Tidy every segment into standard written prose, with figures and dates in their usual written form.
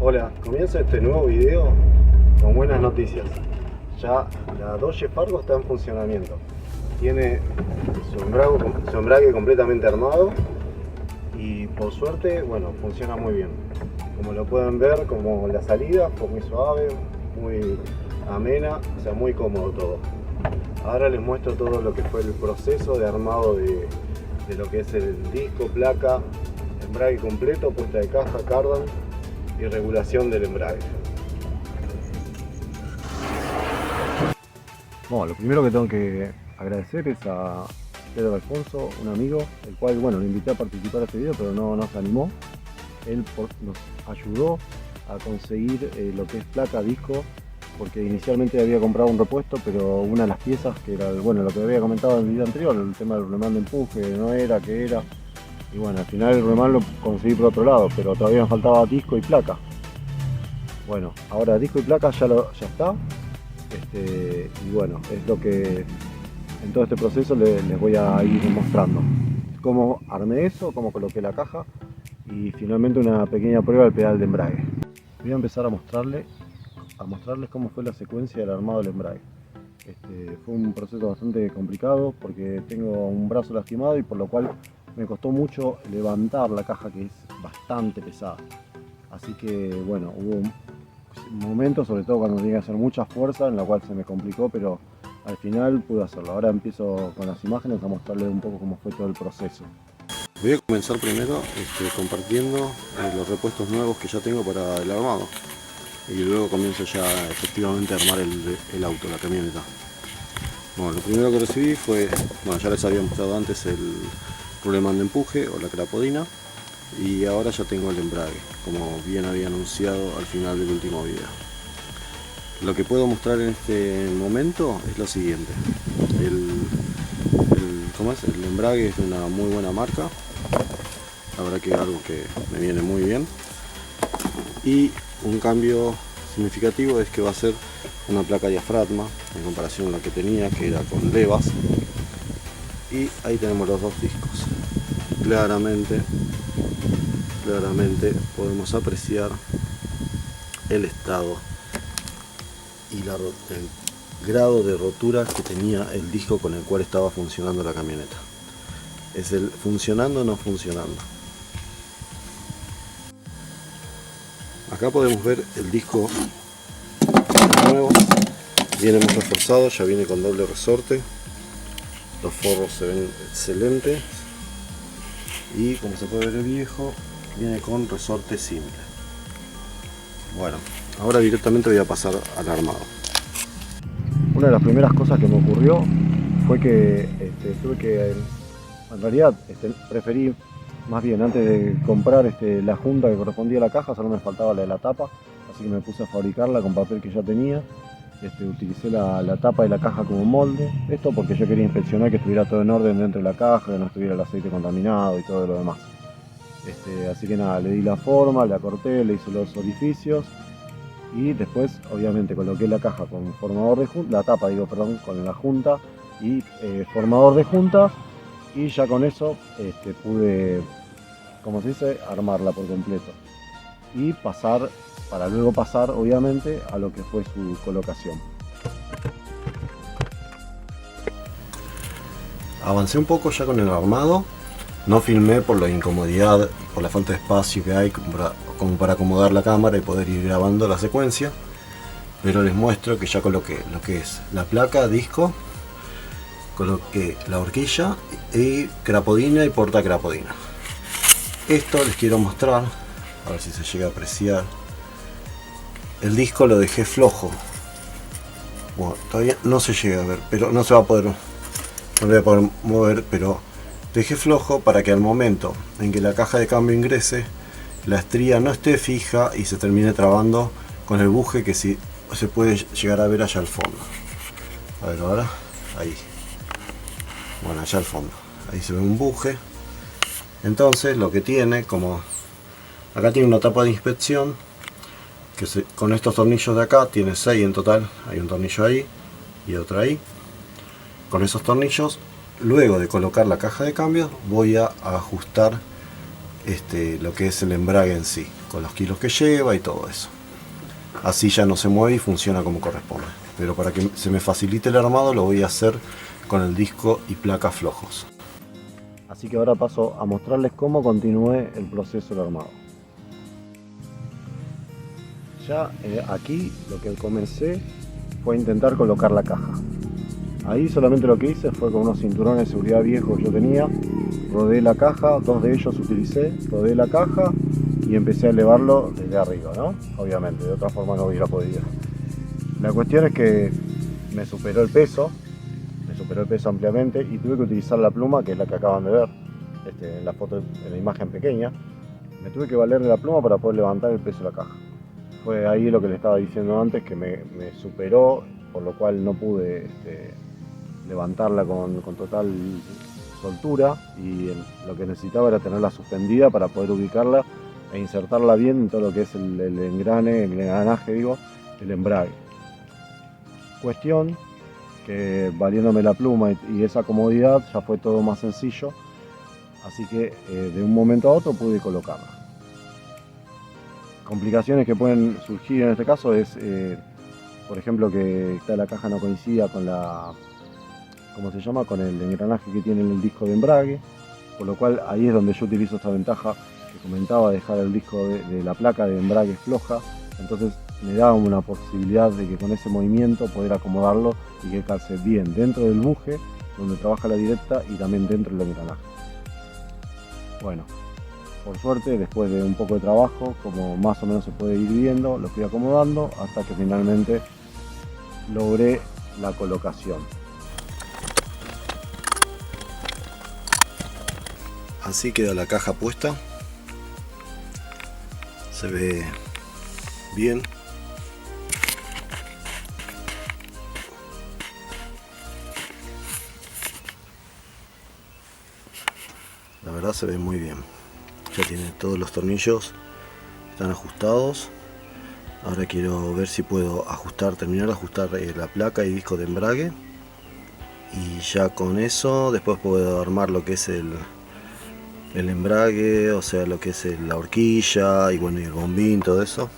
Hola, comienzo este nuevo video con buenas noticias. Ya la Dodge Fargo está en funcionamiento. Tiene su embrague completamente armado y por suerte, bueno, funciona muy bien. Como lo pueden ver, como la salida fue muy suave, muy amena, o sea, muy cómodo todo. Ahora les muestro todo lo que fue el proceso de armado de lo que es el disco, placa, embrague completo, puesta de caja, cardan y regulación del embrague. Bueno, lo primero que tengo que agradecer es a Pedro Alfonso, un amigo, el cual, bueno, lo invité a participar a este video, pero no se animó. Él nos ayudó a conseguir lo que es placa, disco, porque inicialmente había comprado un repuesto, pero una de las piezas, que era, bueno, lo que había comentado en el video anterior, el tema del remán de empuje, no era, que era. Y bueno, al final el remán lo conseguí por otro lado, pero todavía me faltaba disco y placa. Bueno, ahora disco y placa ya está. Y bueno, es lo que en todo este proceso les voy a ir mostrando. Cómo armé eso, cómo coloqué la caja y finalmente una pequeña prueba del pedal de embrague. Voy a empezar a mostrarles cómo fue la secuencia del armado del embrague. Fue un proceso bastante complicado porque tengo un brazo lastimado y por lo cual me costó mucho levantar la caja, que es bastante pesada. Así que bueno, hubo momentos, sobre todo cuando tenía que hacer mucha fuerza, en la cual se me complicó, pero al final pude hacerlo. Ahora empiezo con las imágenes a mostrarles un poco cómo fue todo el proceso. Voy a comenzar primero compartiendo los repuestos nuevos que ya tengo para el armado. Y luego comienzo ya efectivamente a armar el auto, la camioneta. Bueno, lo primero que recibí fue, bueno, ya les había mostrado antes el remán de empuje o la crapodina, y ahora ya tengo el embrague, como bien había anunciado al final del último video. Lo que puedo mostrar en este momento es lo siguiente. El embrague es de una muy buena marca, la verdad que es algo que me viene muy bien. Y un cambio significativo es que va a ser una placa diafragma en comparación a la que tenía, que era con levas. Y ahí tenemos los dos discos. Claramente podemos apreciar el estado y el grado de rotura que tenía el disco con el cual estaba funcionando la camioneta. Es el funcionando o no funcionando. Acá podemos ver el disco nuevo, viene muy reforzado, ya viene con doble resorte, los forros se ven excelentes y como se puede ver el viejo viene con resorte simple. Bueno, ahora directamente voy a pasar al armado. Una de las primeras cosas que me ocurrió fue que en realidad preferí, más bien, antes de comprar la junta que correspondía a la caja, solo me faltaba la de la tapa, así que me puse a fabricarla con papel que ya tenía. Utilicé la tapa de la caja como molde, esto porque yo quería inspeccionar que estuviera todo en orden dentro de la caja, que no estuviera el aceite contaminado y todo lo demás. Así que nada, le di la forma, la corté, le hice los orificios y después obviamente coloqué la caja con formador de junta, la tapa con la junta y formador de juntas, y ya con eso pude, como se dice, armarla por completo y para luego pasar obviamente a lo que fue su colocación. Avancé un poco ya con el armado, no filmé por la incomodidad, por la falta de espacio que hay como para acomodar la cámara y poder ir grabando la secuencia, pero les muestro que ya coloqué lo que es la placa, disco, coloqué la horquilla y crapodina y porta crapodina. Esto les quiero mostrar, a ver si se llega a apreciar. El disco lo dejé flojo. Bueno, todavía no se llega a ver, pero no se va a poder, no lo voy a poder mover, pero dejé flojo para que al momento en que la caja de cambio ingrese, la estría no esté fija y se termine trabando con el buje que sí se puede llegar a ver allá al fondo. A ver ahora, ahí. Bueno, allá al fondo. Ahí se ve un buje. Entonces lo que tiene, como acá tiene una tapa de inspección, con estos tornillos de acá, tiene 6 en total, hay un tornillo ahí y otro ahí. Con esos tornillos, luego de colocar la caja de cambios, voy a ajustar lo que es el embrague en sí, con los kilos que lleva y todo eso. Así ya no se mueve y funciona como corresponde. Pero para que se me facilite el armado lo voy a hacer con el disco y placas flojos. Así que ahora paso a mostrarles cómo continúe el proceso del armado. Ya aquí lo que comencé fue intentar colocar la caja. Ahí solamente lo que hice fue con unos cinturones de seguridad viejos que yo tenía, rodeé la caja, 2 de ellos utilicé, rodeé la caja y empecé a elevarlo desde arriba, ¿no? Obviamente, de otra forma no hubiera podido. La cuestión es que me superó el peso ampliamente y tuve que utilizar la pluma, que es la que acaban de ver en la foto, en la imagen pequeña. Me tuve que valer de la pluma para poder levantar el peso de la caja. Fue ahí lo que le estaba diciendo antes, que me superó, por lo cual no pude levantarla con total soltura, y lo que necesitaba era tenerla suspendida para poder ubicarla e insertarla bien en todo lo que es el engranaje, el embrague. Cuestión que valiéndome la pluma y esa comodidad ya fue todo más sencillo, así que de un momento a otro pude colocarla. Complicaciones que pueden surgir en este caso es, por ejemplo, que la caja no coincida con con el engranaje que tiene el disco de embrague, por lo cual ahí es donde yo utilizo esta ventaja que comentaba, dejar el disco de la placa de embrague floja. Entonces me da una posibilidad de que con ese movimiento poder acomodarlo y que calce bien dentro del buje donde trabaja la directa y también dentro del engranaje. Bueno, por suerte, después de un poco de trabajo, como más o menos se puede ir viendo, lo fui acomodando hasta que finalmente logré la colocación. Así queda la caja puesta. Se ve bien. La verdad se ve muy bien. Ya tiene todos los tornillos, están ajustados. Ahora quiero ver si puedo terminar de ajustar la placa y disco de embrague. Y ya con eso después puedo armar lo que es el embrague, o sea, lo que es la horquilla y bueno, y el bombín, todo eso.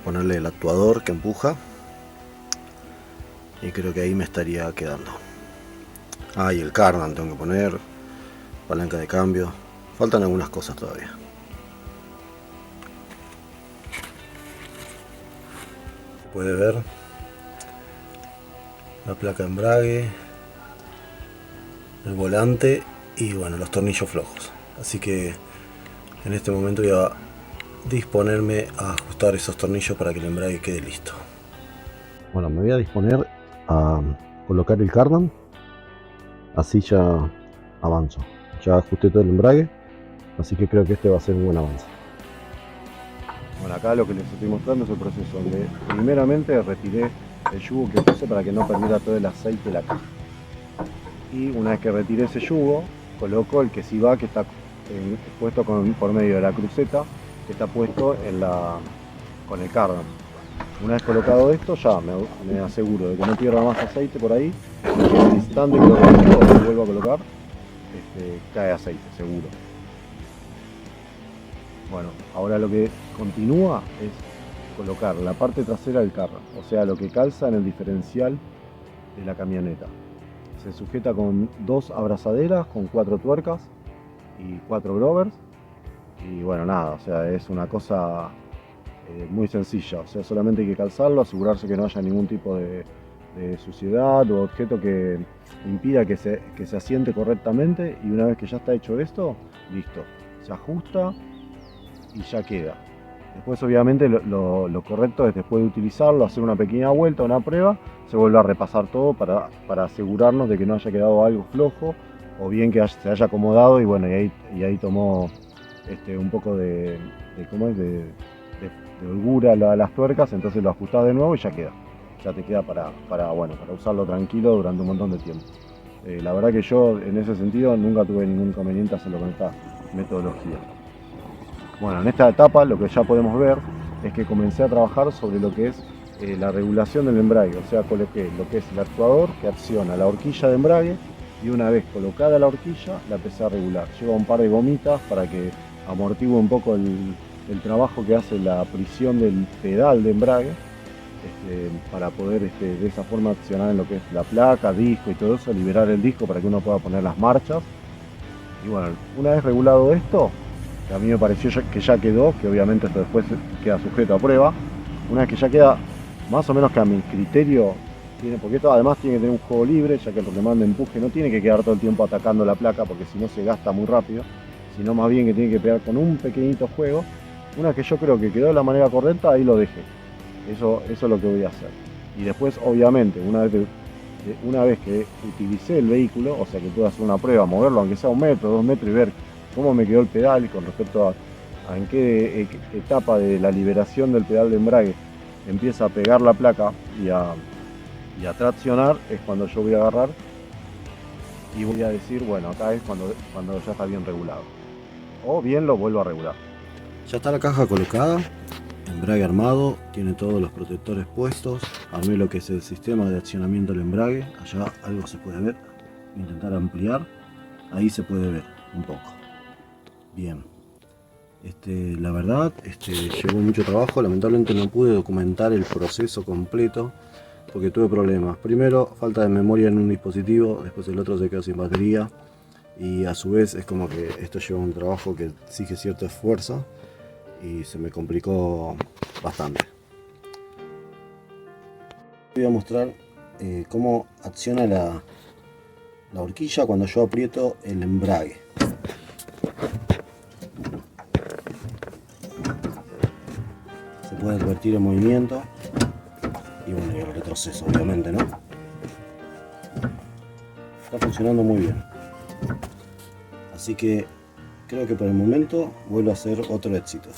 Ponerle el actuador que empuja. Y creo que ahí me estaría quedando. Ah, y el cardan tengo que poner. Palanca de cambio. Faltan algunas cosas todavía. Se puede ver la placa de embrague, el volante y bueno, los tornillos flojos. Así que en este momento voy a disponerme a ajustar esos tornillos para que el embrague quede listo. Bueno, me voy a disponer a colocar el cardan, así ya avanzo. Ya ajusté todo el embrague, así que creo que este va a ser un buen avance. Bueno, acá lo que les estoy mostrando es el proceso donde primeramente retiré el yugo que puse para que no perdiera todo el aceite de la caja. Y una vez que retiré ese yugo, coloco el que sí va, que está puesto por medio de la cruceta, que está puesto con el cardan. Una vez colocado esto, ya me aseguro de que no pierda más aceite por ahí, y que en el instante que lo vuelvo a colocar, cae aceite, seguro. Bueno, ahora lo que continúa es colocar la parte trasera del carro, o sea, lo que calza en el diferencial de la camioneta. Se sujeta con 2 abrazaderas, con 4 tuercas y 4 grovers. Y bueno, nada, o sea, es una cosa muy sencilla. O sea, solamente hay que calzarlo, asegurarse que no haya ningún tipo de suciedad o objeto que impida que se asiente correctamente. Y una vez que ya está hecho esto, listo, se ajusta y ya queda. Después obviamente lo correcto es, después de utilizarlo, hacer una pequeña vuelta, una prueba, se vuelve a repasar todo para asegurarnos de que no haya quedado algo flojo o bien que se haya acomodado, y bueno, y ahí tomó un poco de holgura las tuercas, entonces lo ajustás de nuevo y ya queda. Ya te queda para usarlo tranquilo durante un montón de tiempo. La verdad que yo en ese sentido nunca tuve ningún inconveniente hacerlo con esta metodología. Bueno, en esta etapa lo que ya podemos ver es que comencé a trabajar sobre lo que es la regulación del embrague, o sea, coloqué lo que es el actuador que acciona la horquilla de embrague, y una vez colocada la horquilla la empecé a regular. Lleva un par de gomitas para que amortigua un poco el trabajo que hace la prisión del pedal de embrague, para poder de esa forma accionar en lo que es la placa, disco y todo eso, liberar el disco para que uno pueda poner las marchas. Y bueno, una vez regulado esto, que a mí me pareció que ya quedó, que obviamente esto después queda sujeto a prueba, una vez que ya queda más o menos que a mi criterio, porque esto además tiene que tener un juego libre, ya que el problemón de empuje no tiene que quedar todo el tiempo atacando la placa, porque si no se gasta muy rápido, sino más bien que tiene que pegar con un pequeñito juego. Una vez que yo creo que quedó de la manera correcta, ahí lo dejé. Eso es lo que voy a hacer. Y después, obviamente, una vez que utilicé el vehículo, o sea que puedo hacer una prueba, moverlo aunque sea 1 metro, 2 metros y ver cómo me quedó el pedal y con respecto a en qué etapa de la liberación del pedal de embrague empieza a pegar la placa y a traccionar, es cuando yo voy a agarrar y voy a decir, bueno, acá es cuando ya está bien regulado. O bien lo vuelvo a regular. Ya está la caja colocada, embrague armado, tiene todos los protectores puestos, armé lo que es el sistema de accionamiento del embrague, allá algo se puede ver, voy a intentar ampliar, ahí se puede ver un poco. Bien, la verdad, llevó mucho trabajo, lamentablemente no pude documentar el proceso completo porque tuve problemas. Primero, falta de memoria en un dispositivo, después el otro se quedó sin batería y a su vez es como que esto lleva un trabajo que exige cierto esfuerzo y se me complicó bastante. Voy a mostrar cómo acciona la horquilla cuando yo aprieto el embrague. Se puede advertir el movimiento y bueno, y el retroceso obviamente, ¿no? Está funcionando muy bien. Así que creo que por el momento vuelvo a hacer otro éxito.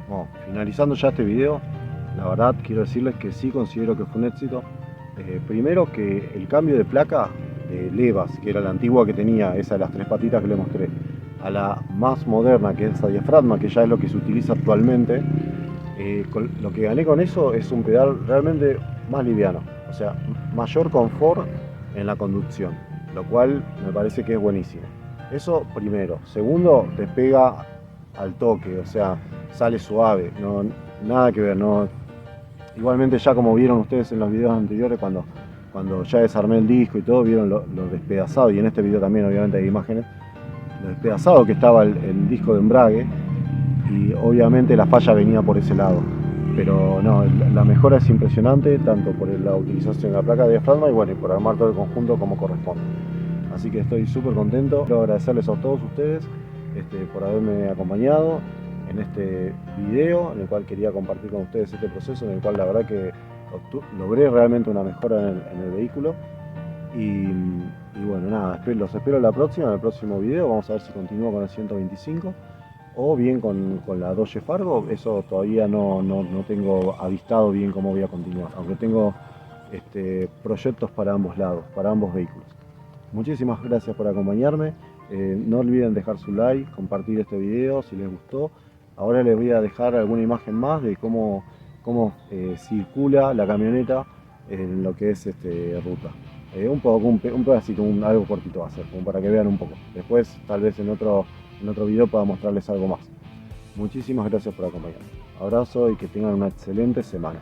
Bueno, finalizando ya este video, la verdad quiero decirles que sí considero que fue un éxito. Primero que el cambio de placa de levas, que era la antigua que tenía, esa de las 3 patitas que les mostré, a la más moderna, que es esa diafragma, que ya es lo que se utiliza actualmente, lo que gané con eso es un pedal realmente más liviano, o sea, mayor confort en la conducción, lo cual me parece que es buenísimo. Eso primero. Segundo, despega al toque, o sea, sale suave, no, nada que ver, no. Igualmente ya como vieron ustedes en los videos anteriores, cuando ya desarmé el disco y todo, vieron lo despedazado, y en este video también obviamente hay imágenes, lo despedazado que estaba el disco de embrague, y obviamente la falla venía por ese lado. Pero no, la mejora es impresionante, tanto por la utilización de la placa de diafragma y bueno, y por armar todo el conjunto como corresponde. Así que estoy súper contento. Quiero agradecerles a todos ustedes por haberme acompañado en este video, en el cual quería compartir con ustedes este proceso, en el cual la verdad que logré realmente una mejora en el vehículo. Y bueno, nada, los espero la próxima, en el próximo video. Vamos a ver si continúo con el 125 o bien con la Dodge Fargo. Eso todavía no tengo avistado bien cómo voy a continuar, aunque tengo proyectos para ambos lados, para ambos vehículos. Muchísimas gracias por acompañarme. No olviden dejar su like, compartir este video si les gustó. Ahora les voy a dejar alguna imagen más de cómo circula la camioneta en lo que es ruta. Un pedacito, algo cortito va a ser, como para que vean un poco. Después, tal vez en otro video pueda mostrarles algo más. Muchísimas gracias por acompañarme. Abrazo y que tengan una excelente semana.